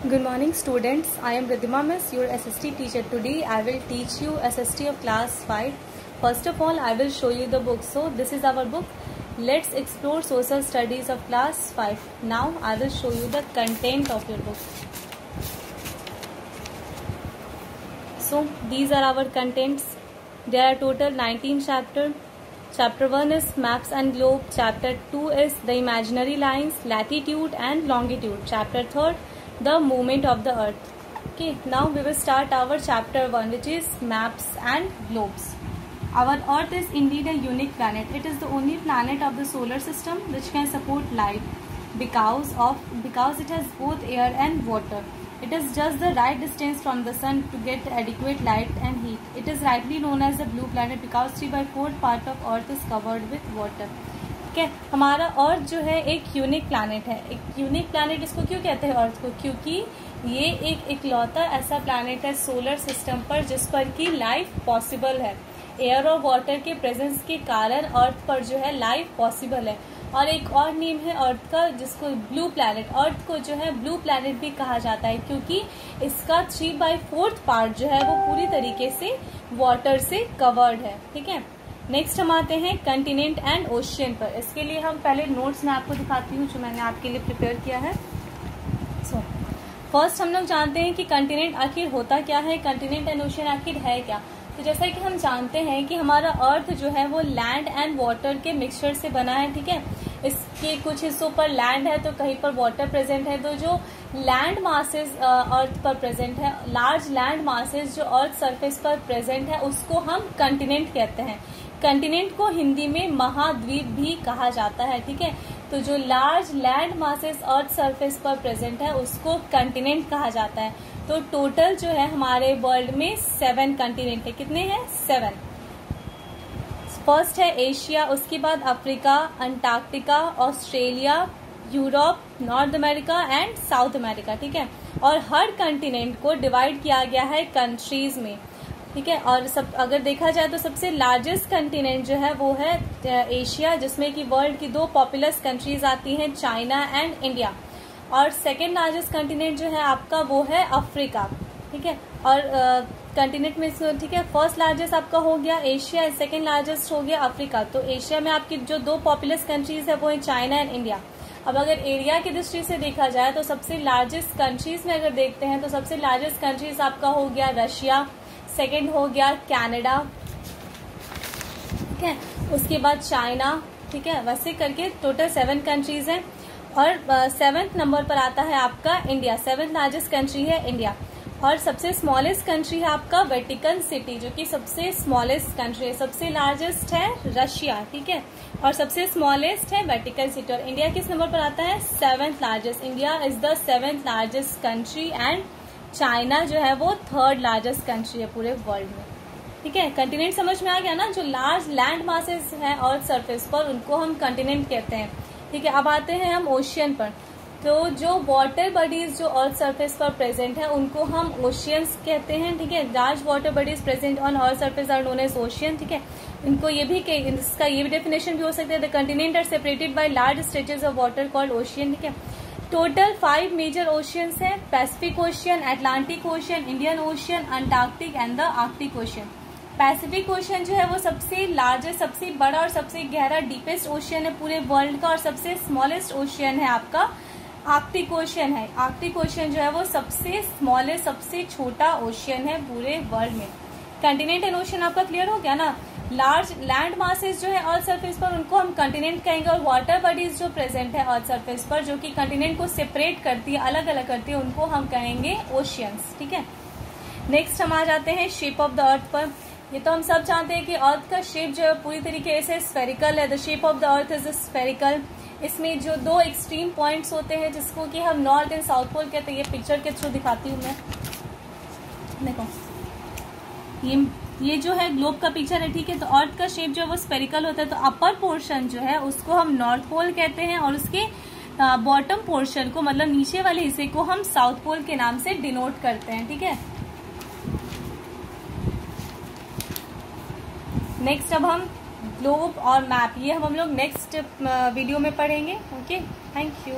Good morning students, I am Ridhima Miss, your SST teacher. Today I will teach you SST of class 5. First of all I will show you the book. So this is our book. Let's explore social studies of class 5. Now I will show you the content of your book. So these are our contents. There are total 19 chapters. Chapter 1 is Maps and Globe. Chapter 2 is The Imaginary Lines, Latitude and Longitude. Chapter 3, The Movement of the Earth. Okay, now we will start our chapter 1, which is Maps and Globes. Our Earth is indeed a unique planet. It is the only planet of the solar system which can support life because it has both air and water. It is just the right distance from the sun to get adequate light and heat. It is rightly known as the blue planet because 3/4 part of Earth is covered with water. ठीक है, हमारा अर्थ जो है एक unique planet है. एक unique planet इसको क्यों कहते हैं अर्थ को? क्योंकि ये एक इकलौता ऐसा प्लैनेट है सोलर सिस्टम पर जिस पर की लाइफ पॉसिबल है. एयर और वाटर के प्रेजेंस के कारण अर्थ पर जो है लाइफ पॉसिबल है. और एक और नेम है अर्थ का जिसको ब्लू प्लैनेट. अर्थ को जो है ब्लू प्लैनेट भी कहा जाता है क्योंकि इसका 3/4 पार्ट जो है वो पूरी तरीके से वाटर से कवर्ड है. ठीक है, नेक्स्ट हम आते हैं कंटिनेंट एंड ओशियन पर. इसके लिए हम पहले नोट्स में आपको दिखाती हूँ जो मैंने आपके लिए प्रिपेयर किया है. सो फर्स्ट हम लोग जानते हैं कि कंटिनेंट आखिर होता क्या है, कंटिनेंट एंड ओशियन आखिर है क्या. तो जैसा कि हम जानते हैं कि हमारा अर्थ जो है वो लैंड एंड वाटर के मिक्सचर से बना है. ठीक है, इसके कुछ हिस्सों पर लैंड है तो कहीं पर वाटर प्रेजेंट है. तो जो लैंड मासेस अर्थ पर प्रेजेंट है, लार्ज लैंड मासेस जो अर्थ सरफेस पर प्रेजेंट है उसको हम कंटिनेंट कहते हैं. कंटिनेंट को हिंदी में महाद्वीप भी कहा जाता है. ठीक है, तो जो large land masses earth surface पर प्रेजेंट है उसको कंटिनेंट कहा जाता है. तो टोटल जो है हमारे वर्ल्ड में 7 कंटिनेंट है. कितने हैं? 7. फर्स्ट है एशिया, उसके बाद Africa, Antarctica, Australia, Europe, north America and south America. ठीक है, और हर कंटिनेंट को डिवाइड किया गया है कंट्रीज में. ठीक है, और सब अगर देखा जाए तो सबसे लार्जेस्ट कंटिनेंट जो है वो है एशिया, जिसमें कि वर्ल्ड की 2 पॉपुलस कंट्रीज आती हैं, चाइना एंड इंडिया. और सेकेंड लार्जेस्ट कंटिनेंट जो है आपका वो है अफ्रीका. ठीक है, और कंटिनेंट में ठीक है फर्स्ट लार्जेस्ट आपका हो गया एशिया, सेकेंड लार्जेस्ट हो गया अफ्रीका. तो एशिया में आपकी जो 2 पॉपुलस कंट्रीज है वो है चाइना एंड इंडिया. अब अगर एरिया की दृष्टि से देखा जाए तो सबसे लार्जेस्ट कंट्रीज में अगर देखते हैं तो सबसे लार्जेस्ट कंट्रीज आपका हो गया रशिया, सेकेंड हो गया कनाडा. ठीक है, उसके बाद चाइना. ठीक है, वैसे करके टोटल 7 कंट्रीज हैं. और 7th नंबर पर आता है आपका इंडिया. 7th लार्जेस्ट कंट्री है इंडिया. और सबसे स्मॉलेस्ट कंट्री है आपका वेटिकन सिटी, जो कि सबसे स्मॉलेस्ट कंट्री है. सबसे लार्जेस्ट है रशिया. ठीक है, और सबसे स्मॉलेस्ट है वेटिकन सिटी. और इंडिया किस नंबर पर आता है? 7th largest. India is the 7th largest country and China जो है वो 3rd लार्जेस्ट कंट्री है पूरे वर्ल्ड में. ठीक है, कंटिनेंट समझ में आ गया ना. जो लार्ज लैंड मासेस हैं अर्थ सरफेस पर उनको हम कंटिनेंट कहते हैं. ठीक है, अब आते हैं हम ओशियन पर. तो जो वाटर बॉडीज जो अर्थ सरफेस पर प्रेजेंट है उनको हम ओशियंस कहते हैं. ठीक है, large water bodies present on earth surface are known as ocean. ठीक है, इनको ये भी इसका ये भी डेफिनेशन भी हो सकता है, the continent are separated by large stretches of water called ocean. ठीक है, टोटल 5 मेजर ओशियंस हैं, Pacific ocean, Atlantic ocean, Indian ocean, Antarctic and the Arctic ocean. Pacific ocean जो है वो सबसे लार्जेस्ट, सबसे बड़ा और सबसे गहरा डीपेस्ट ओशियन है पूरे वर्ल्ड का. और सबसे स्मॉलेस्ट ओशियन है आपका आर्कटिक ओशियन है. आर्कटिक ओशियन जो है वो सबसे स्मॉलेस्ट, सबसे छोटा ओशियन है पूरे वर्ल्ड में. कंटिनेंट एंड ओशियन आपका क्लियर हो गया ना. लार्ज लैंड मासेस जो है अर्थ सरफेस पर उनको हम कंटिनेंट कहेंगे. और वाटर बॉडीज जो प्रेजेंट है अर्थ सरफेस पर जो कि कंटिनेंट को सेपरेट करती है, अलग अलग करती है, उनको हम कहेंगे ओशियंस. ठीक है, नेक्स्ट हम आ जाते हैं शेप ऑफ द अर्थ पर. ये तो हम सब जानते हैं कि अर्थ का शेप जो है पूरी तरीके से स्फेरिकल है. The shape of the earth is spherical. इसमें जो 2 एक्सट्रीम पॉइंट्स होते हैं जिसको कि हम नॉर्थ एंड साउथ पोल कहते हैं. ये पिक्चर के थ्रू दिखाती हूँ मैं. देखो ये जो है ग्लोब का पिक्चर है. ठीक है, तो अर्थ का शेप जो है वो स्फेरिकल होता है. तो अपर पोर्शन जो है उसको हम नॉर्थ पोल कहते हैं और उसके बॉटम पोर्शन को मतलब नीचे वाले हिस्से को हम साउथ पोल के नाम से डिनोट करते हैं. ठीक है, नेक्स्ट अब हम ग्लोब और मैप ये हम लोग नेक्स्ट वीडियो में पढ़ेंगे. Okay, thank you.